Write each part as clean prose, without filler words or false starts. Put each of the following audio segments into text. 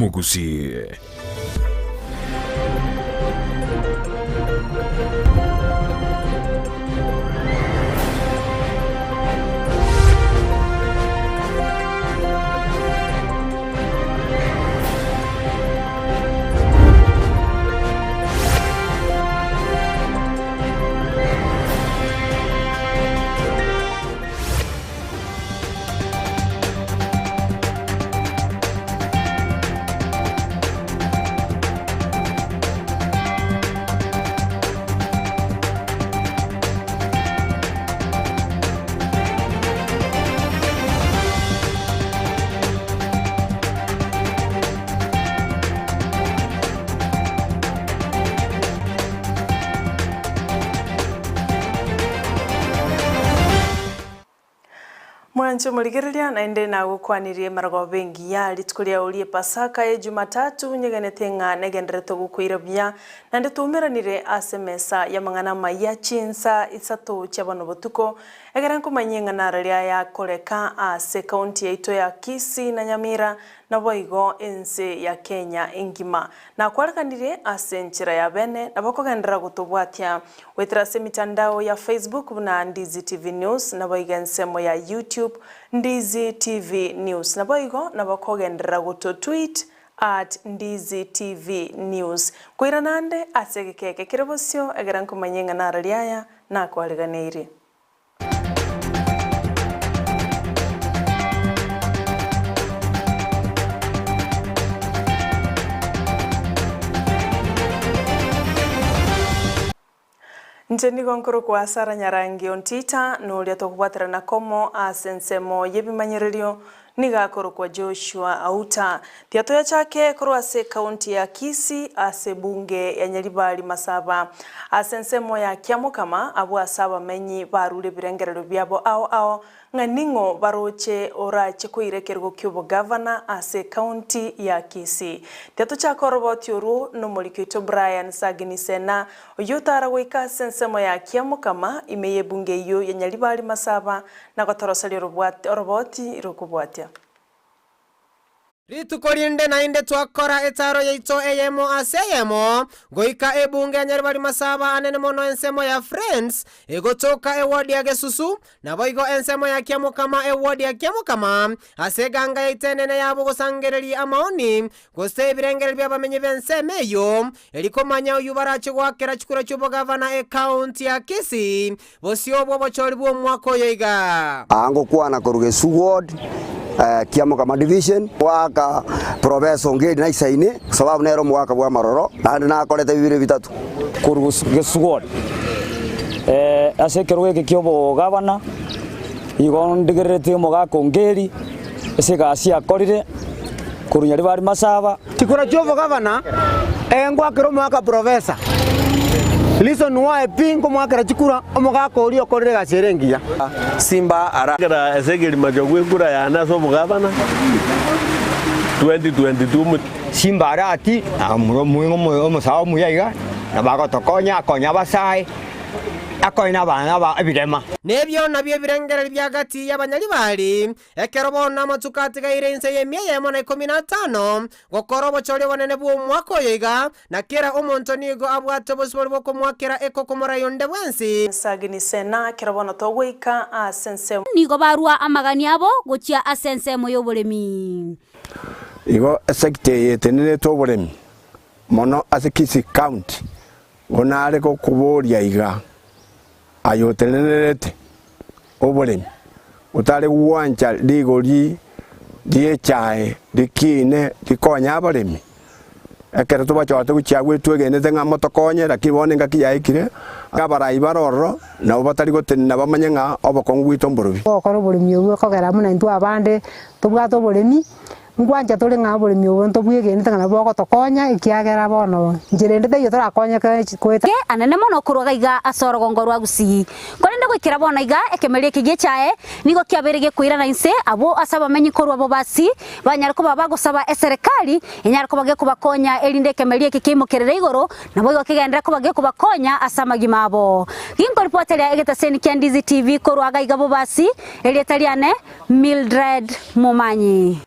Mugusie. Mwancho muligereria na ende na gukwanirie marago bengi ya litkulia ulie pasaka ya Jumatatu nyegenete nga negendereto gukwira bya na ndetumiranire asemesa ya mangana Amayia Chinsa Isato chabano botuko egeranko manyenga nararia ya koleka ase county yaito ya Kisii na Nyamira na boigo ense ya Kenya ingima na kwarakanire ase nchira ya bene na bakogendera gutubwatia wetrase mitandao ya Facebook na Ndizi TV News na boiga nsemo ya YouTube Ndizi TV News na boigo na bakogendera guto tweet @Ndizi TV News kwira nande asegekeke kirebosio egeranko manyenga nararia na kwariganire. Njeni gonkoro kwa Sara Nyarangi ontita nulia tokubwatira na komo asensemo yebimanyirerio nigakoro kwa Joshua Auta tiatoya chake korwase county ya Kisii ase bunge ya Nyaribari Masaba asensemo ya Kiamukama abu asaba menyi barure birengerero byabo ao nganingo baroche orache kuirekergo kyobo governor ase county ya Kisii tiato chako roboti oru no molikito Brian Saginisena oyotara goika sensemo ya Kiamukama imeye bunge iyo ya Nyaribari Masaba na gotorosalia roboti irokubwatia Ritukorinde na inde twakora etaro yaito eyemo aseyemo goika ebunge Nyaribari Masaba anene mono ensemo ya Friends egotoka eward ya Gesusu na boigo ensemo ya Kiamukama eward ya Kiamukama aseganga yaitenene yabo gosangereri amaoni goste birengere byabamenye bensemeyo elikomanya uyubarache gwakera chikura chubo governor county ya Kisii bosio bwo bochori bwo mwako yoiga ango kwana korugesu ward Kiamukama division waka professor ngedi na isaine sababu nero mwaka bwa maroro na kolete bibiri bitatu kurugusugod ase kerweke kyobo gavana igon ndigerete mogako ngeri ese gasi akorire kuru Nyaribari Masaba tikura kyobo gavana engwa kero mwaka professor liso nuwa pingo mwaka chikura omogako ori okorire gaserengia Simba ara ezegeri majogwe kura ya naso mugavana 2022 Simba arati amuro muingo omusawo muyaga na bagotokonya konya basai akoina bana ba ebirema nebyo nabyo birengere byagati y'Abanyaribari ekerobona matukati gairense yemyemo na 15 gokorobo chole bonene bwo mwako yiga na kera omonto nigo abwato bosbor boko mwakera eko komorayonde bwensi Saginisena kerobona togwika asense nigo barua amagani abo gochia asense moyo bolemi igo sekte yetenene to boremi mono asekisi county onare ko kuboria iga ayotenerete oboremi utare uwanja ligori diechae dikine dikonya aboremi ekere tubachote guchiagwe twegenete nga motokonye lakini bone ngakiyaikire gabarai baroro na batari gotenna bamanye nga obokongu gwito mborobi okoro boremi obwo kogera muna ntu abande tubwato boremi ngwanja tuli nga boremi obwo ntobwegene tangana boko tokonya ikiagera bono njirende yo turakonya kweta anene mono kurwaga iga asorogo ngorwa Gusii konende gwikira bona iga ekemerie kigichae nigo kiaberege kwira na inse abo asaba menyi korwa bo basi banyariko baba gusaba eserikali enyariko bage kubakonya elinde kemerie kikimokerere igoro nabo igo kigendera ko bage kubakonya asamagi mabo ginko reporter ya egetaseni kya Ndizi TV korwaga iga bo basi elietaliane Mildred Mumanyi.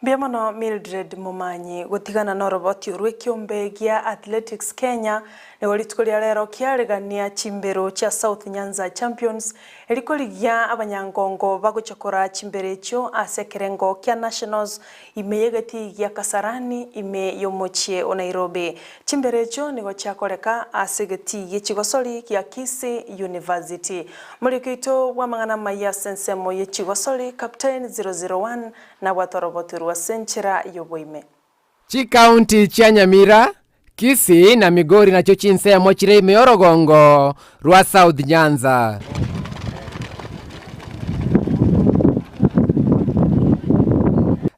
Biamono Mildred Mumanyi gutigana na roboti urwe kiombe gia Athletics Kenya ni walitukulia lero kiaregania chimbero cha South Nyanza Champions elikoligia abanyangongo baguchakora chimbere cho asekerengo kia Nationals imeyegeti gia Kasarani ime yomochie o Nairobi. Chimbere cho nigo chakoreka asegeti yechigosoli kia Kisii University. Mulikito wa mangana maya sensemo yechigosoli Captain 001 na watorobotu wa senchira yoboime. Chikaunti cha Nyamira, Kisii na Migori na Chinsa ya mochire imeorogongo rwa South Nyanza.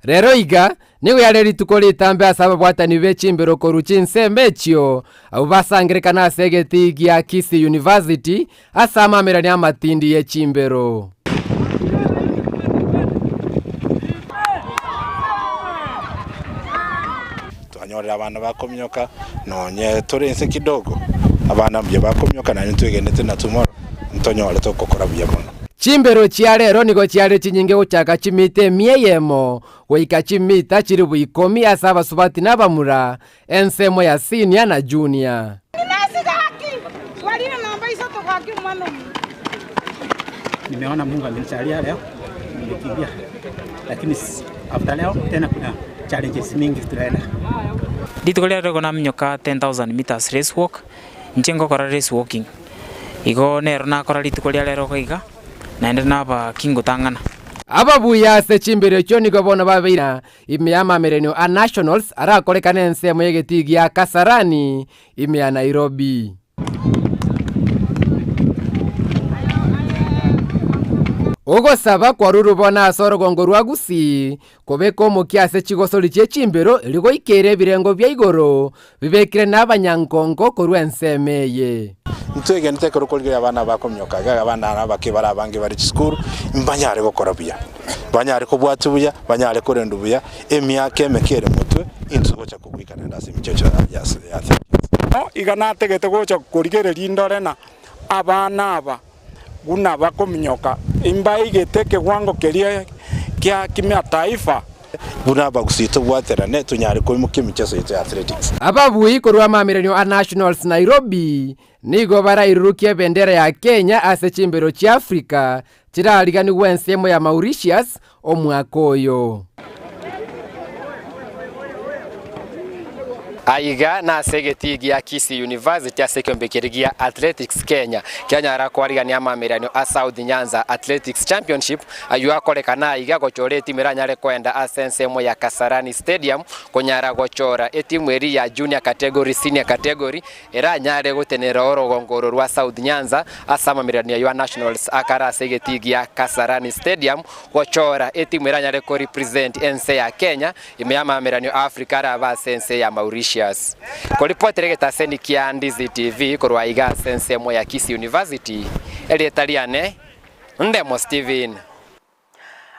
Rero iga niwe yareri tukoli tambe asaba bwatani bechimbero koru Chinsa mbechio au basangirekana asegeti gia Kisii University asama merani amatindi ye chimbero. Anyorera abana bakomyoka nonye turense kidogo abana bye bakomyoka na nitwegenete na tomorrow ntonyole tokokora byamono. Chimbero chia rero nigo chiare chinyinge uchaka chimite mieyemo weika chimita chiri buikomi asaba subati nabamura ensemo ya senior na junior. Nimeona Mungu amenijalia leo nimekimbia, lakini after leo tena kuna challenges mingi tunaenda. Ditukolia rego na mnyoka 10,000 meters race walk nchengo kora race walking igo nero na kora ditukolia rero koiga naende naba kingo tangana ababuya se chimbere cyo nigo bona babeira imyama merenyo a Nationals arakorekana ensemo yegeti ya Kasarani ime ya Nairobi. Ogo saba kwa ruru bona asorogongo rwa Gusii kobeko mukiase chigosoli che chimbero ligo ikere birengo bya igoro bibekire n'abanyankongo korwa ensemeye. Ntwege niteko rukolgira abana bakomyoka gaga abana abakibara abange bari school mbanyare gukora bya banyare kubwatu buya banyare kurendu buya emyaka emekere mutwe intugo cha kugwikana ndase michecho ya igana tegete gocha kurigere lindore na abana aba guna bakomnyoka imba igeteke wango kelia kia kimya taifa guna bagusito bwaterane tunyare ko mukimichezo ya athletics. Ababuyi korwa mamerenyo a Nationals Nairobi nigo barairurukia bendera ya Kenya ase chimbero cha Afrika chiraligani wensemo ya Mauritius omwakoyo. Aiga na segeti gia Kisii University asekombekerigia Athletics Kenya Kenya arakwariga amamerano a South Nyanza Athletics Championship ayua korekana aiga gochore timiranyare kwenda asensemo ya Kasarani Stadium konyara gochora etimu eri ya junior category senior category era nyare gotenera orogongoro rwa South Nyanza asama merano ya Nationals akara segeti gia Kasarani Stadium gochora etimu eranyare ko represent ense ya Kenya imeyama merano Africa aba sense ya Mauritius. Kolipoti regeta seni kia Ndizi TV korwa iga sensemo ya Kisii University elietaliane Ndemo Steven.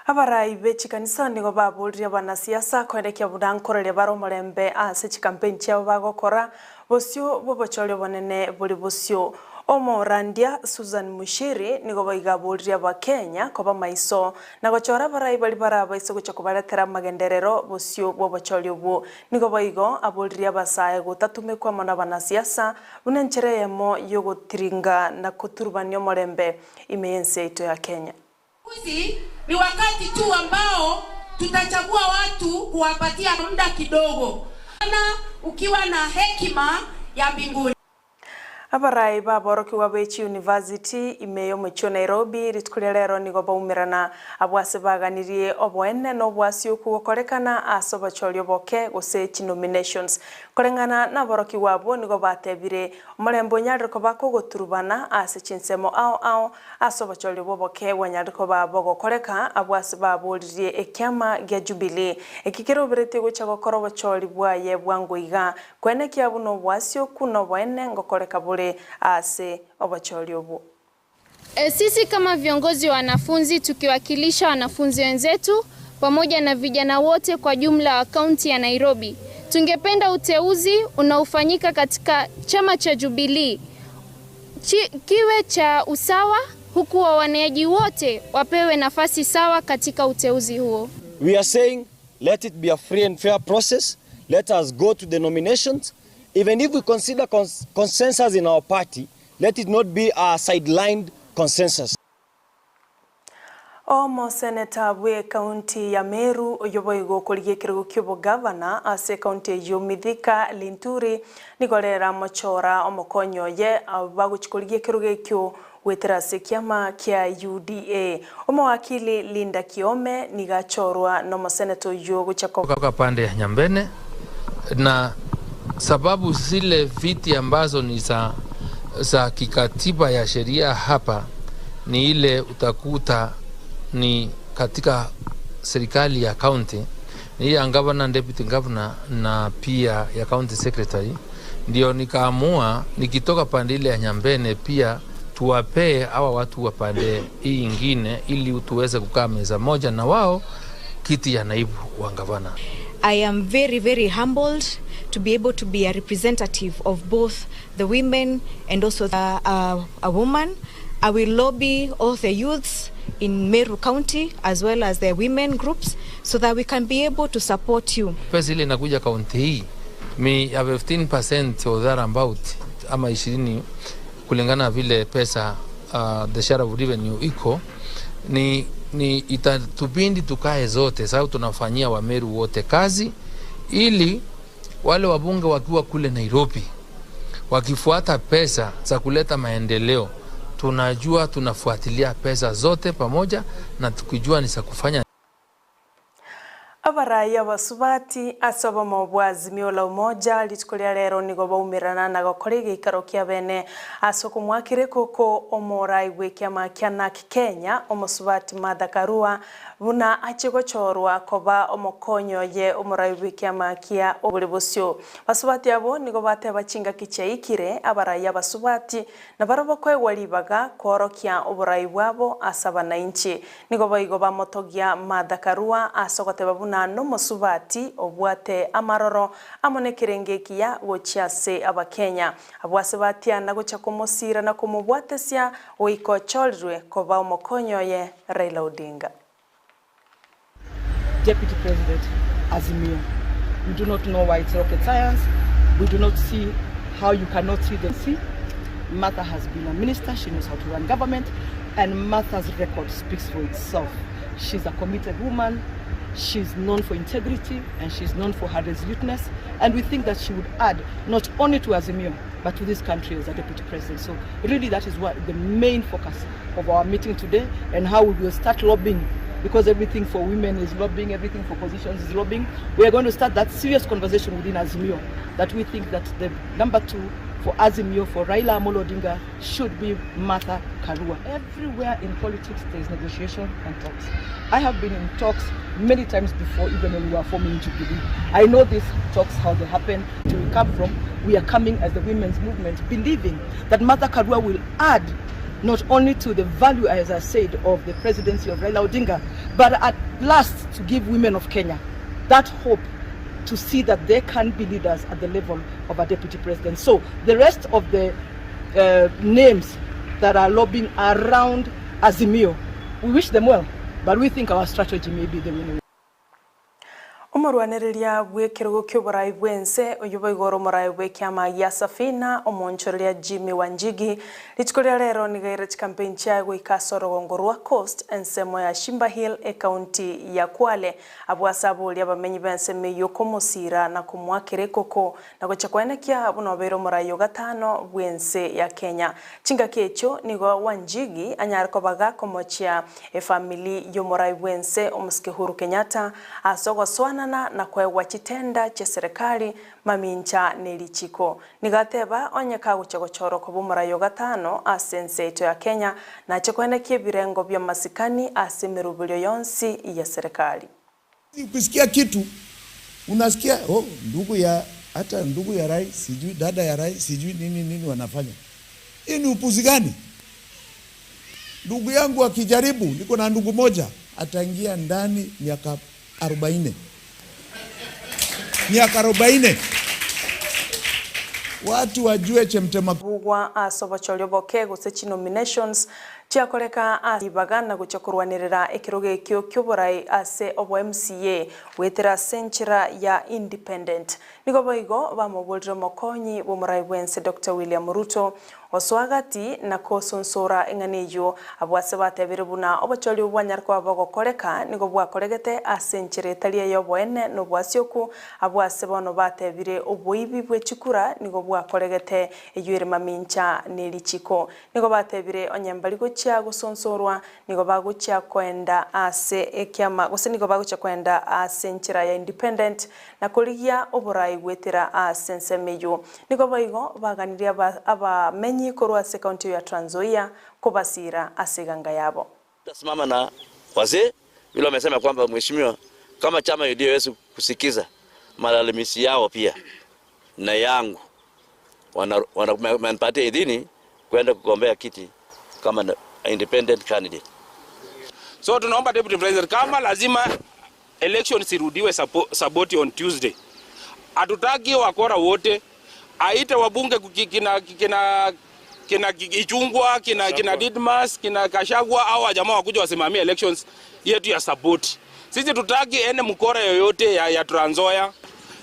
Abarai bechi kanisa nigo babulria bana siasa kwendekia budankorere baro morembe ase campaign chao bagokora bosio bobochole bonene buli bosio Omo Randia Susan Mushiri nigo baiga bulria ba Kenya koba maiso na gochora barai bali bara baiso gochakubaletera magenderero bosio bobochole obo nigo baigo abulria basaye gutatume kwa mona bana siasa bunenchereyemo yogotiringa na kuturbanyo morembe imeyense ito ya Kenya. Ni wakati tu ambao tutachagua watu kuwapatia muda kidogo ukiwa na hekima ya mbinguni. Abarai baboroki wa Bechi University imeyo mecho Nairobi ritkulelero nigo baumirana abwase baganirie obwene no bwasi okukorekana asobacholi boke gose nominations korengana na boroki wabo nigo batebire omorembo nyariko bakogoturubana ase chinsemo ao asobacholi boke wanyariko babo koreka abwase baburirie ekyama gya Jubilee ekikero birete gocha gokoro bacholi bwaye bwangoiga kwene kyabu no bwasi okuno bwene ngokoreka ase obacholi obo. Sisi kama viongozi wa wanafunzi tukiwakilisha wanafunzi wenzetu pamoja na vijana wote kwa jumla wa kaunti ya Nairobi, tungependa uteuzi unaofanyika katika chama cha Jubilee kiwe cha usawa, huku wawaniaji wote wapewe nafasi sawa katika uteuzi huo. We are saying Let it be a free and fair process. Let us go to the nominations. Even if we consider consensus in our party, let it not be a sidelined consensus. Omo seneta bwe county ya Meru oyoboigo kuligie kirugo kyobo governor ase county ya Mithika Linturi nigorera mochora omokonyo ye baguchikuligie kirugo kyo weterase kiama kia UDA. Omo wakili Linda Kiome nigachorwa no moseneto yo guchako kwa pande ya Nyambene, na sababu zile viti ambazo ni za kikatiba ya sheria hapa ni ile utakuta ni katika serikali ya county, ni ya governor, deputy governor na pia ya county secretary. Ndio nikaamua nikitoka pande ile ya Nyambene pia tuwapee hawa watu wa pande hii ingine ili tuweze kukaa meza moja na wao kiti ya naibu wa governor. I am very, very humbled to be able to be a representative of both the women and also a woman. I will lobby all the youths in Meru County as well as the women groups so that we can be able to support you. Pesa ile inakuja county hii mi have 15% or thereabout ama 20 kulingana vile pesa the share of revenue iko ni itatubindi tukae zote sababu tunafanyia wa Meru wote kazi, ili wale wabunge wakiwa kule Nairobi wakifuata pesa za kuleta maendeleo, tunajua tunafuatilia pesa zote pamoja na tukijua ni za kufanya. Abaraya basubati asaba mobwazi miola umoja litikulia lero nigo baumirana na gokorege ikaro kia bene asoko mwakire koko omorai wekiama kiana Kenya omosubati madakarua buna achiko chorwa koba omokonyo ye omorai wekiama kia oburebosyo basubati abo nigo bate bachinga kicheikire abaraya basubati na barobo kwegwalibaga korokia oborai bwabo asaba na inchi nigo baigo bamotogia madakarua asokote babuna no musubati obwate amaroro amone kirengekia gochiase abakenya abwasebatia na gocha kumosira na kumubwatesya oiko cholrwe koba omokonyo ye Raila Odinga. Deputy President Azimio, we do not know why it's rocket science. We do not see how you cannot see the sea. Martha has been a minister, she knows how to run government, and Martha's record speaks for itself. She's a committed woman. She's known for integrity and she's known for her resoluteness, and we think that she would add not only to Azimio but to this country as a deputy president. So really that is what the main focus of our meeting today, and how we will start lobbying, because everything for women is lobbying, everything for positions is lobbying. We are going to start that serious conversation within Azimio that we think that the number 2 for Azimio, for Raila Amolo Odinga, should be Martha Karua. Everywhere in politics there is negotiation and talks. I have been in talks many times before, even when we were forming Jubilee. I know these talks, how they happen, where we come from. We are coming as the women's movement, believing that Martha Karua will add not only to the value, as I said, of the presidency of Raila Odinga, but at last to give women of Kenya that hope to see that they can be leaders at the level of a deputy president. So the rest of the names that are lobbying around Azimio, we wish them well, but we think our strategy may be the winning. Omorwanereria bwekirugo kyoborai bwense oyoboigoro morai bwekiama ya Safina omonchoreria Jimmy Wanjigi litikoria lero nigaira campaign cha goikasoro gongorwa Coast ensemo ya Shimba Hill e county ya Kwale abwasabo lia bamenyi bense meyo komosira na kumwakire koko na gochakwanekia bunobero morai gatano bwense ya Kenya chinga kecho nigo Wanjigi anyarko baga komochia e family yo morai bwense omuske Uhuru Kenyatta asogo swana na kwa chitenda cha serikali mamincha nelichiko nigateba onyeka guchogochoro ko bumarayo gatano asense ito ya Kenya na chekwenekie birengo bya masikani asemerubulyo yonsi ya serikali. Ukisikia kitu unasikia ndugu ya rais sijui dada ya rais sijui nini wanafanya. Hii ni upuzi gani? Ndugu yangu akijaribu, niko na ndugu moja ataingia ndani miaka 40. Miaka 40. Watu wajue chemtema bugwa asobacholyo boke guse nominations chiakoreka asibagana guchakurwanirira ekiroge kyo kyoborai ase obo MCA wetera senchira ya independent nigo boigo bamobulira mokonyi bomurai bwense Dr. William Ruto oswagati na kosonsora enganiyo abwase batebire buna obacholi obwanyarko abagokoreka nigo bwakoregete asenchire talia yoboene no bwasioku abwase bono batebire oboibi bwechikura nigo bwakoregete eyuire mamincha nelichiko nigo batebire onyambali gocha gusonsorwa nigo bagocha kwenda ase ekyama gose nigo bagocha kwenda asenchira ya independent na koligia oborai gwetera asensemeyo nigo baigo baganiria aba menyi korwa se county ya Trans Nzoia kubasira asiganga yabo. Tasimama na wazee vile wamesema kwamba mheshimiwa kama chama haiwezi kusikiza malalamishi yao pia na yangu wanapatia idhini kwenda kugombea kiti kama independent candidate. So tunaomba deputy president kama lazima election sirudiwe saboti on Tuesday. Hatutaki wakora wote, aite wabunge kina Ichungwa, kina Didmas, kina Kashagwa au jamaa wakuja wasimamia elections yetu ya saboti. Sisi tutaki ene mkora yoyote ya Trans Nzoia.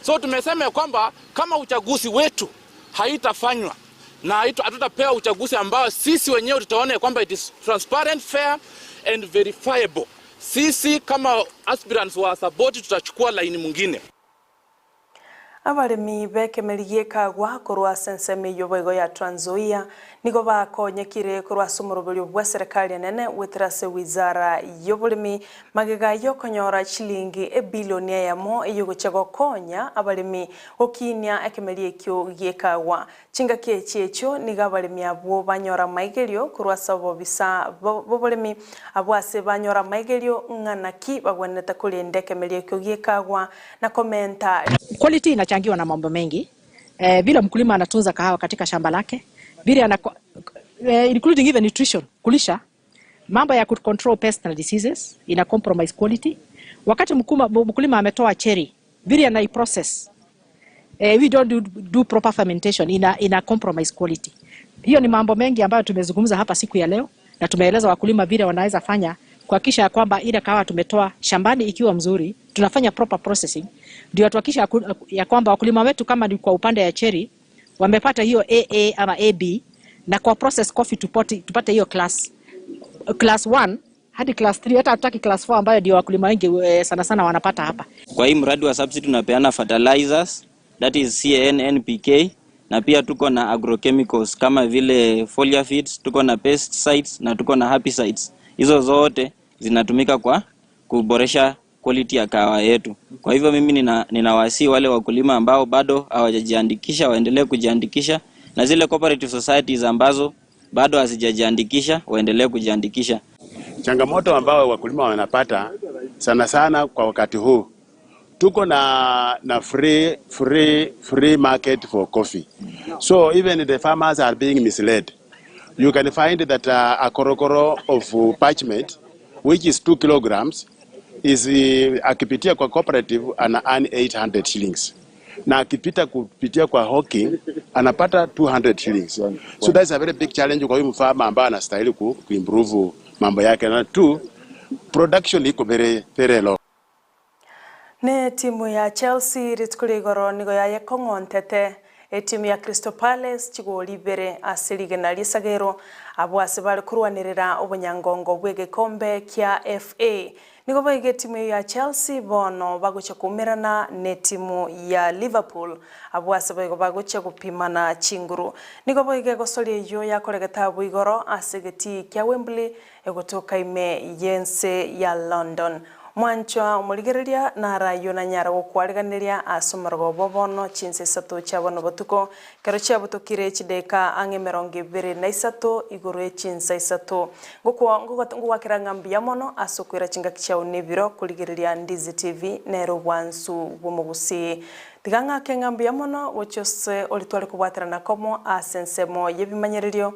So tumesema kwamba kama uchaguzi wetu haitafanywa na hatutapewa uchaguzi ambao sisi wenyewe tutaona kwamba it is transparent, fair and verifiable, sisi kama aspirants wa saboti tutachukua line mwingine. Abaremi bekemeriye kagwa korwa senseme yoboigo ya Trans Nzoia nigo bakonyekire korwa somorobelyo bwa serikali nene wetrase wizara yoburimi magega yokonyora chilingi ebilioni yamo eyogochego konya abaremi okinya ekemeriye kyo yekagwa chinga kiecho niga abaremi abo banyora maigerio korwa sabo bisa boburimi abwase banyora maigerio nganaki bagweneta kulinde ekemeriye kyo yekagwa na komenta quality inachangiwa na mambo mengi. Vile mkulima anatunza kahawa katika shamba lake, vile including even nutrition, kulisha, mambo ya control pests and diseases ina compromise quality. Wakati mkulima ametoa cherry, vile anai process, we don't do proper fermentation, ina compromise quality. Hiyo ni mambo mengi ambayo tumezungumza hapa siku ya leo na tumeeleza wakulima vile wanaweza fanya kuhakikisha kwamba ile kahawa tumetoa shambani ikiwa mzuri, tunafanya proper processing. Ndio tuhakikisha ya kwamba wakulima wetu kama ni kwa upande ya cherry wamepata hiyo AA ama AB, na kwa process coffee tupate hiyo class 1 hadi class 3, hata hatutaki class 4 ambayo ndio wakulima wengi sana sana wanapata hapa. Kwa hii mradi wa subsidy tunapeana fertilizers, that is CAN, NPK, na pia tuko na agrochemicals kama vile foliar feeds, tuko na pesticides na tuko na herbicides. Hizo zote zinatumika kwa kuboresha quality ya kahawa yetu. Kwa hivyo mimi ninawasihi wale wakulima ambao bado hawajajiandikisha waendelee kujiandikisha, na zile cooperative societies ambazo bado hazijajiandikisha waendelee kujiandikisha. Changamoto ambao wakulima wanapata sana sana kwa wakati huu, tuko na free market for coffee. So even the farmers are being misled. You can find that a korokoro of parchment, which is 2 kilograms, is akipitia kwa cooperative ana earn 800 shillings. Na akipita kupitia kwa hawking anapata 200 shillings. So that's a very big challenge kwa huyu mfama ambaye anastahili kuimprove mambo yake. Na 2, production iko very low. Ne timu ya Chelsea ritkuligoro nigo ya yekongontete timu ya Crystal Palace chigoli bere asirige na lisagero abwase bali kurwanirira obunyangongo bwegekombe kya FA nigo baige timu ya Chelsea bono bagocha kumirana ne timu ya Liverpool abwase bagocha kupimana chinguru nigo baige gosoli yo yakoregeta bwigoro asegeti kya Wembley egotoka ime yense ya London. Mwanchwa umuligereria na rayo na nyara gukwarganiria asomargo bobono Chinsa Isato chabano batuko kero chabutokire chideka ange 23 igoro Chinsa Isato ngukwa ngambia mono asokwira chinga kichao nibiro kuligereria Ndizi TV nero bwansu bumugusi tiganga kengambia mono wochose olitwale kubwaterana komo asensemo yebimanyererio